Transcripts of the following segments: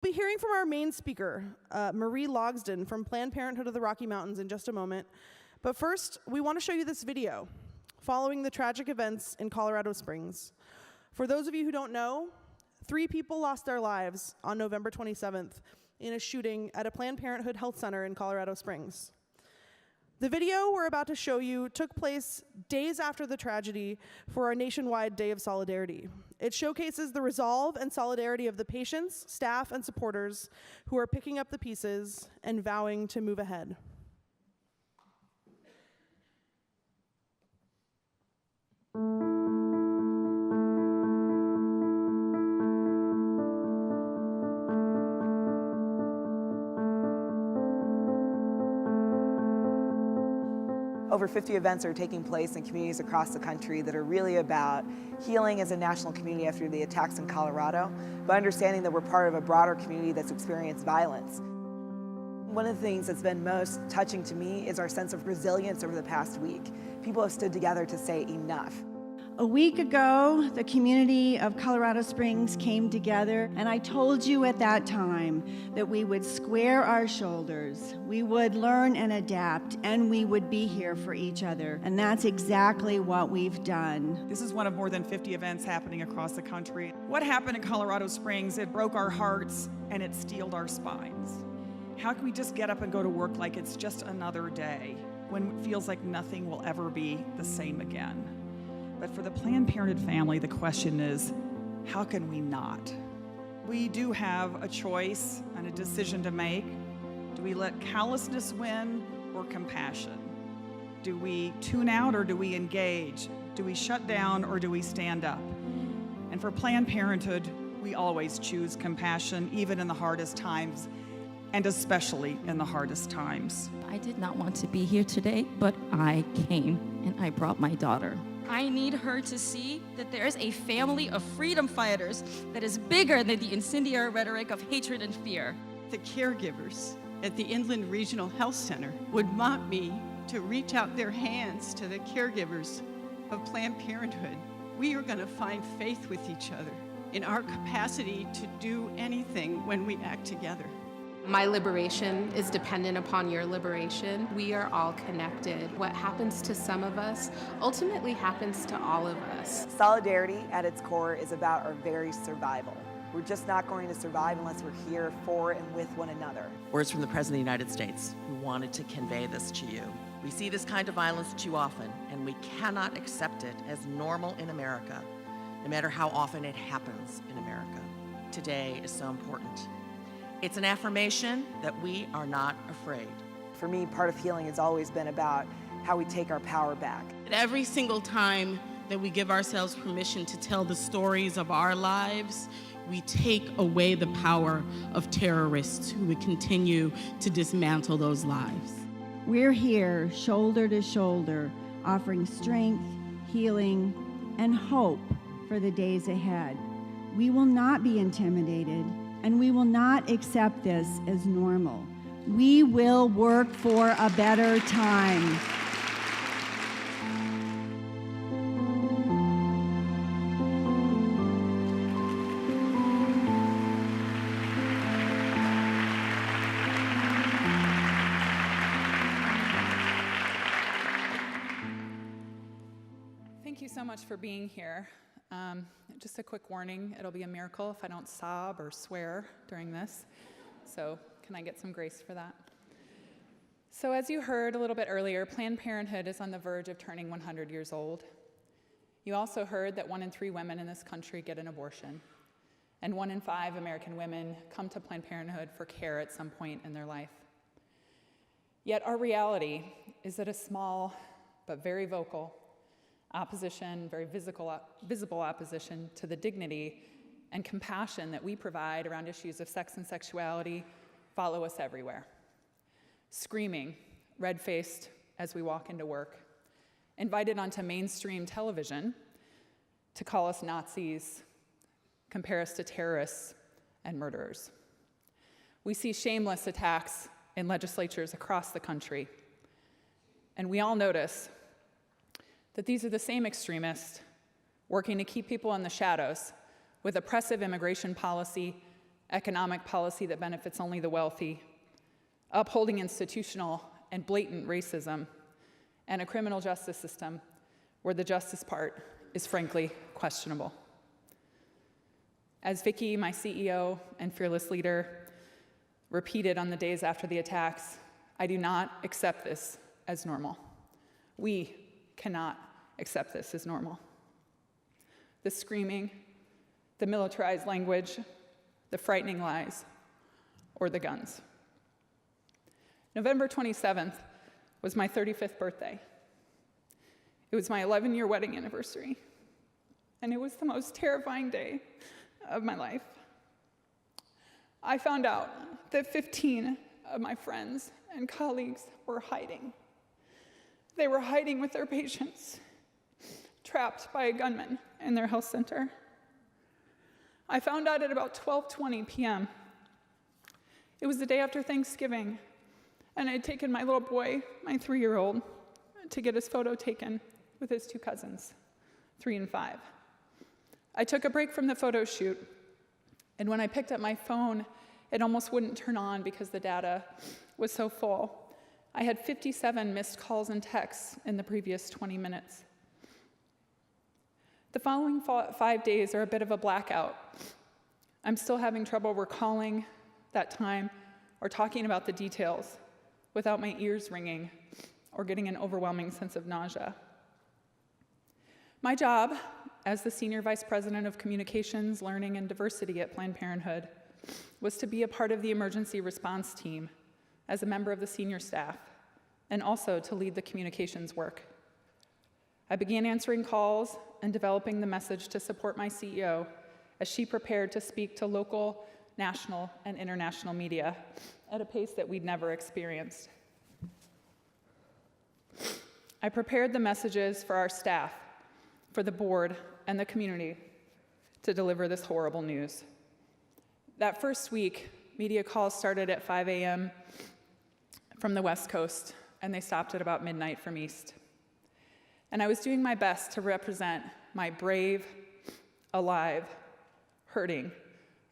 We'll be hearing from our main speaker, Marie Logsden from Planned Parenthood of the Rocky Mountains in just a moment. But first, we want to show you this video following the tragic events in Colorado Springs. For those of you who don't know, 3 people lost their lives on November 27th in a shooting at a Planned Parenthood health center in Colorado Springs. The video we're about to show you took place days after the tragedy for our nationwide Day of Solidarity. It showcases the resolve and solidarity of the patients, staff, and supporters who are picking up the pieces and vowing to move ahead. Over 50 events are taking place in communities across the country that are really about healing as a national community after the attacks in Colorado, but understanding that we're part of a broader community that's experienced violence. One of the things that's been most touching to me is our sense of resilience over the past week. People have stood together to say enough. A week ago, the community of Colorado Springs came together, and I told you at that time that we would square our shoulders, we would learn and adapt, and we would be here for each other. And that's exactly what we've done. This is one of more than 50 events happening across the country. What happened in Colorado Springs, it broke our hearts and it steeled our spines. How can we just get up and go to work like it's just another day when it feels like nothing will ever be the same again? But for the Planned Parenthood family, the question is, how can we not? We do have a choice and a decision to make. Do we let callousness win or compassion? Do we tune out or do we engage? Do we shut down or do we stand up? And for Planned Parenthood, we always choose compassion, even in the hardest times, and especially in the hardest times. I did not want to be here today, but I came and I brought my daughter. I need her to see that there is a family of freedom fighters that is bigger than the incendiary rhetoric of hatred and fear. The caregivers at the Inland Regional Health Center would want me to reach out their hands to the caregivers of Planned Parenthood. We are going to find faith with each other in our capacity to do anything when we act together. My liberation is dependent upon your liberation. We are all connected. What happens to some of us ultimately happens to all of us. Solidarity at its core is about our very survival. We're just not going to survive unless we're here for and with one another. Words from the President of the United States, who wanted to convey this to you. We see this kind of violence too often, and we cannot accept it as normal in America, no matter how often it happens in America. Today is so important. It's an affirmation that we are not afraid. For me, part of healing has always been about how we take our power back. Every single time that we give ourselves permission to tell the stories of our lives, we take away the power of terrorists who would continue to dismantle those lives. We're here, shoulder to shoulder, offering strength, healing, and hope for the days ahead. We will not be intimidated, and we will not accept this as normal. We will work for a better time. Thank you so much for being here. Just a quick warning, it'll be a miracle if I don't sob or swear during this. So can I get some grace for that? So as you heard a little bit earlier, Planned Parenthood is on the verge of turning 100 years old. You also heard that 1 in 3 women in this country get an abortion, and 1 in 5 American women come to Planned Parenthood for care at some point in their life. Yet our reality is that a small but very vocal opposition, very visible opposition to the dignity and compassion that we provide around issues of sex and sexuality follow us everywhere. Screaming, red-faced as we walk into work, invited onto mainstream television to call us Nazis, compare us to terrorists and murderers. We see shameless attacks in legislatures across the country, and we all notice that these are the same extremists working to keep people in the shadows with oppressive immigration policy economic policy that benefits only the wealthy, upholding institutional and blatant racism, and a criminal justice system where the justice part is frankly questionable. As Vicki, my CEO and fearless leader, repeated on the days after the attacks, I do not accept this as normal. We cannot accept this as normal. The screaming, the militarized language, the frightening lies, or the guns. November 27th was my 35th birthday. It was my 11-year wedding anniversary, and it was the most terrifying day of my life. I found out that 15 of my friends and colleagues were hiding. They were hiding with their patients, trapped by a gunman in their health center. I found out at about 12:20 p.m. It was the day after Thanksgiving, and I had taken my little boy, my 3-year-old, to get his photo taken with his 2 cousins, 3 and 5. I took a break from the photo shoot, and when I picked up my phone, it almost wouldn't turn on because the data was so full. I had 57 missed calls and texts in the previous 20 minutes. The following 5 days are a bit of a blackout. I'm still having trouble recalling that time or talking about the details without my ears ringing or getting an overwhelming sense of nausea. My job as the Senior Vice President of Communications, Learning, and Diversity at Planned Parenthood was to be a part of the emergency response team as a member of the senior staff, and also to lead the communications work. I began answering calls and developing the message to support my CEO as she prepared to speak to local, national, and international media at a pace that we'd never experienced. I prepared the messages for our staff, for the board, and the community to deliver this horrible news. That first week, media calls started at 5 a.m. from the West Coast, and they stopped at about midnight from East. And I was doing my best to represent my brave, alive, hurting,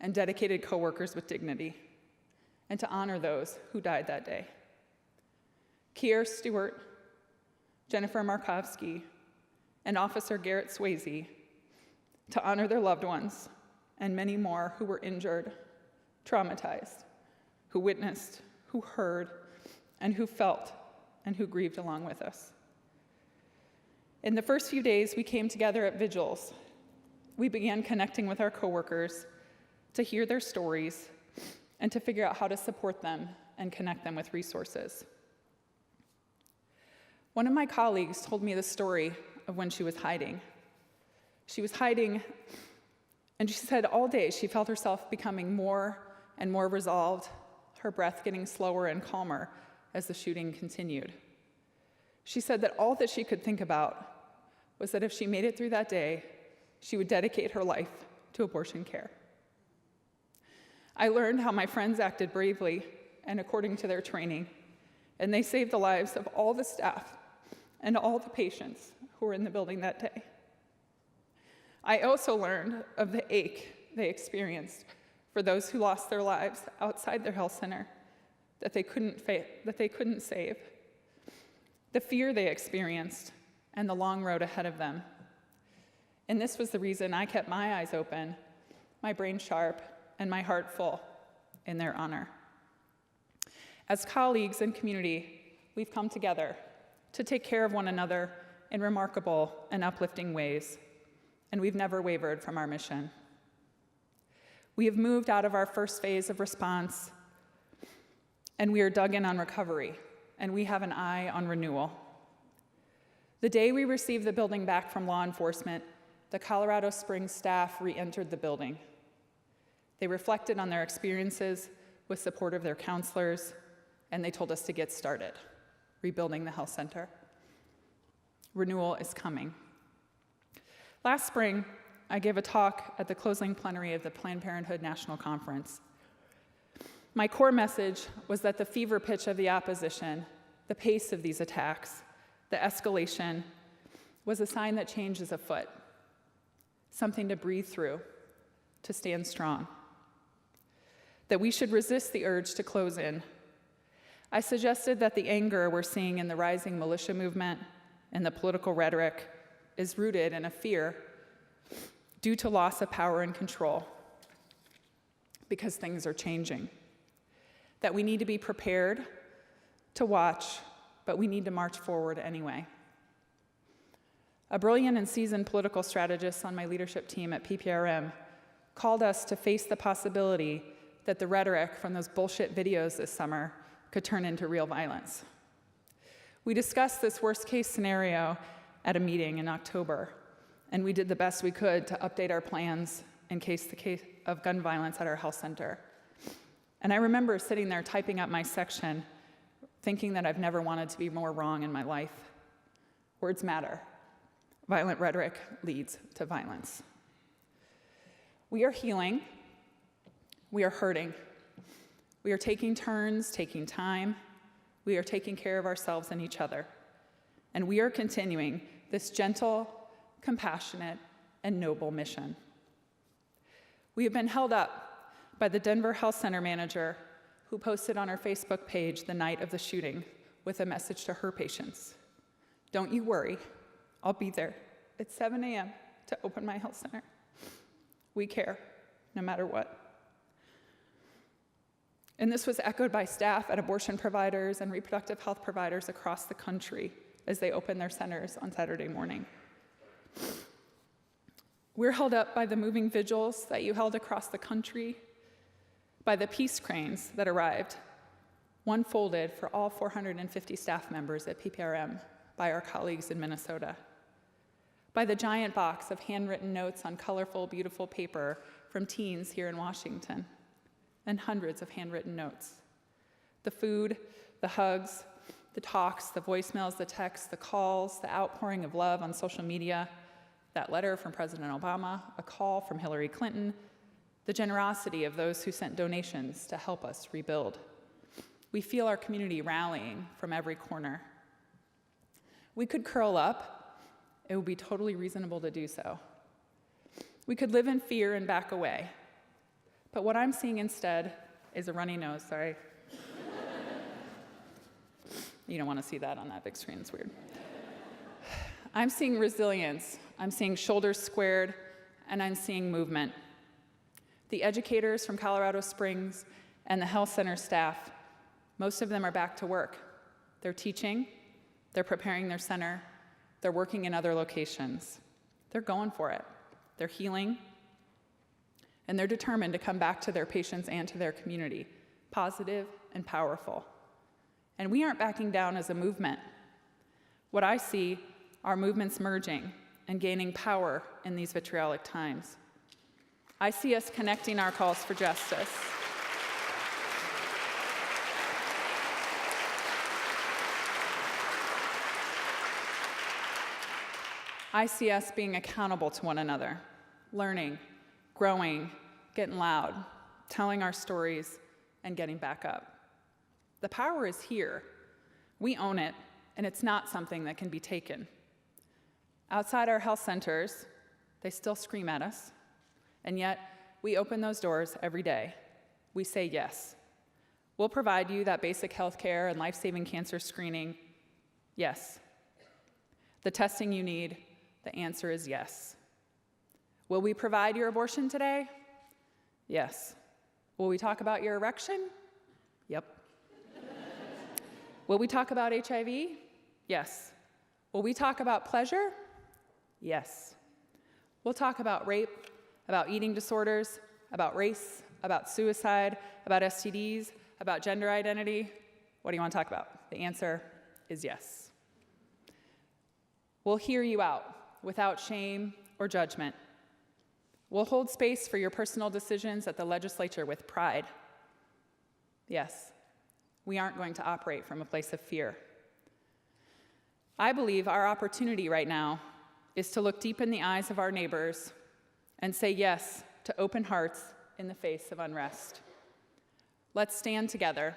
and dedicated coworkers with dignity, and to honor those who died that day. Kier Stewart, Jennifer Markovsky, and Officer Garrett Swayze, to honor their loved ones, and many more who were injured, traumatized, who witnessed, who heard, and who felt, and who grieved along with us. In the first few days, we came together at vigils. We began connecting with our coworkers to hear their stories and to figure out how to support them and connect them with resources. One of my colleagues told me the story of when she was hiding. She was hiding, and she said all day she felt herself becoming more and more resolved, her breath getting slower and calmer as the shooting continued. She said that all that she could think about was that if she made it through that day, she would dedicate her life to abortion care. I learned how my friends acted bravely and according to their training, and they saved the lives of all the staff and all the patients who were in the building that day. I also learned of the ache they experienced for those who lost their lives outside their health center that they couldn't save, the fear they experienced, and the long road ahead of them. And this was the reason I kept my eyes open, my brain sharp, and my heart full in their honor. As colleagues and community, we've come together to take care of one another in remarkable and uplifting ways, and we've never wavered from our mission. We have moved out of our first phase of response, and we are dug in on recovery, and we have an eye on renewal. The day we received the building back from law enforcement, the Colorado Springs staff re-entered the building. They reflected on their experiences with support of their counselors, and they told us to get started, rebuilding the health center. Renewal is coming. Last spring, I gave a talk at the closing plenary of the Planned Parenthood National Conference. My core message was that the fever pitch of the opposition, the pace of these attacks, the escalation, was a sign that change is afoot, something to breathe through, to stand strong. that we should resist the urge to close in. I suggested that the anger we're seeing in the rising militia movement and the political rhetoric is rooted in a fear due to loss of power and control, because things are changing. That we need to be prepared to watch, but we need to march forward anyway. A brilliant and seasoned political strategist on my leadership team at PPRM called us to face the possibility that the rhetoric from those bullshit videos this summer could turn into real violence. We discussed this worst-case scenario at a meeting in October, and we did the best we could to update our plans in case the case of gun violence at our health center. And I remember sitting there typing up my section, thinking that I've never wanted to be more wrong in my life. Words matter. Violent rhetoric leads to violence. We are healing. We are hurting. We are taking turns, taking time. We are taking care of ourselves and each other. And we are continuing this gentle, compassionate, and noble mission. We have been held up by the Denver Health Center manager who posted on her Facebook page the night of the shooting with a message to her patients. Don't you worry, I'll be there at 7 a.m. to open my health center. We care, no matter what. And this was echoed by staff at abortion providers and reproductive health providers across the country as they opened their centers on Saturday morning. We're held up by the moving vigils that you held across the country, by the peace cranes that arrived, one folded for all 450 staff members at PPRM by our colleagues in Minnesota, by the giant box of handwritten notes on colorful, beautiful paper from teens here in Washington, and hundreds of handwritten notes. The food, the hugs, the talks, the voicemails, the texts, the calls, the outpouring of love on social media, that letter from President Obama, a call from Hillary Clinton, the generosity of those who sent donations to help us rebuild. We feel our community rallying from every corner. We could curl up. It would be totally reasonable to do so. We could live in fear and back away. But what I'm seeing instead is a runny nose, sorry. You don't want to see that on that big screen, it's weird. I'm seeing resilience, I'm seeing shoulders squared, and I'm seeing movement. The educators from Colorado Springs and the health center staff, most of them are back to work. They're teaching, they're preparing their center, they're working in other locations. They're going for it. They're healing, and they're determined to come back to their patients and to their community, positive and powerful. And we aren't backing down as a movement. What I see are movements merging and gaining power in these vitriolic times. I see us connecting our calls for justice. I see us being accountable to one another, learning, growing, getting loud, telling our stories, and getting back up. The power is here. We own it, and it's not something that can be taken. Outside our health centers, they still scream at us, and yet we open those doors every day. We say yes. We'll provide you that basic health care and life-saving cancer screening. Yes. The testing you need, the answer is yes. Will we provide your abortion today? Yes. Will we talk about your erection? Yep. Will we talk about HIV? Yes. Will we talk about pleasure? Yes. We'll talk about rape, about eating disorders, about race, about suicide, about STDs, about gender identity. What do you want to talk about? The answer is yes. We'll hear you out without shame or judgment. We'll hold space for your personal decisions at the legislature with pride. Yes, we aren't going to operate from a place of fear. I believe our opportunity right now is to look deep in the eyes of our neighbors and say yes to open hearts in the face of unrest. Let's stand together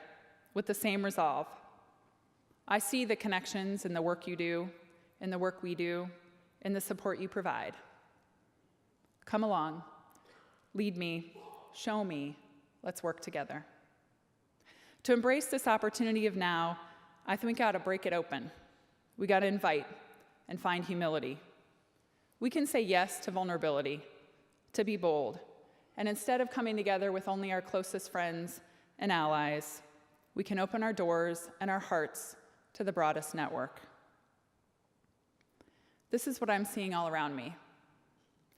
with the same resolve. I see the connections in the work you do, in the work we do, in the support you provide. Come along, lead me, show me, Let's work together. To embrace this opportunity of now, I think we got to break it open. We got to invite and find humility. We can say yes to vulnerability, to be bold, and instead of coming together with only our closest friends and allies, we can open our doors and our hearts to the broadest network. This is what I'm seeing all around me.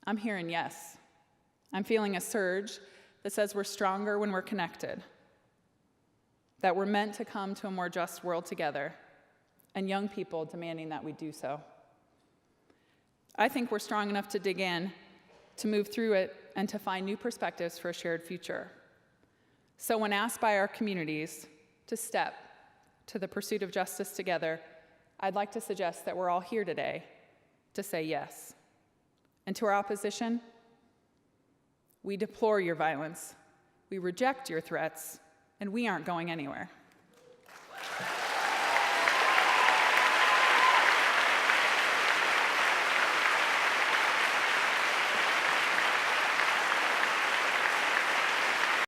I'm hearing yes. I'm feeling a surge that says we're stronger when we're connected, that we're meant to come to a more just world together, and young people demanding that we do so. I think we're strong enough to dig in, to move through it, and to find new perspectives for a shared future. So when asked by our communities to step to the pursuit of justice together, I'd like to suggest that we're all here today to say yes. And to our opposition, we deplore your violence, we reject your threats, and we aren't going anywhere.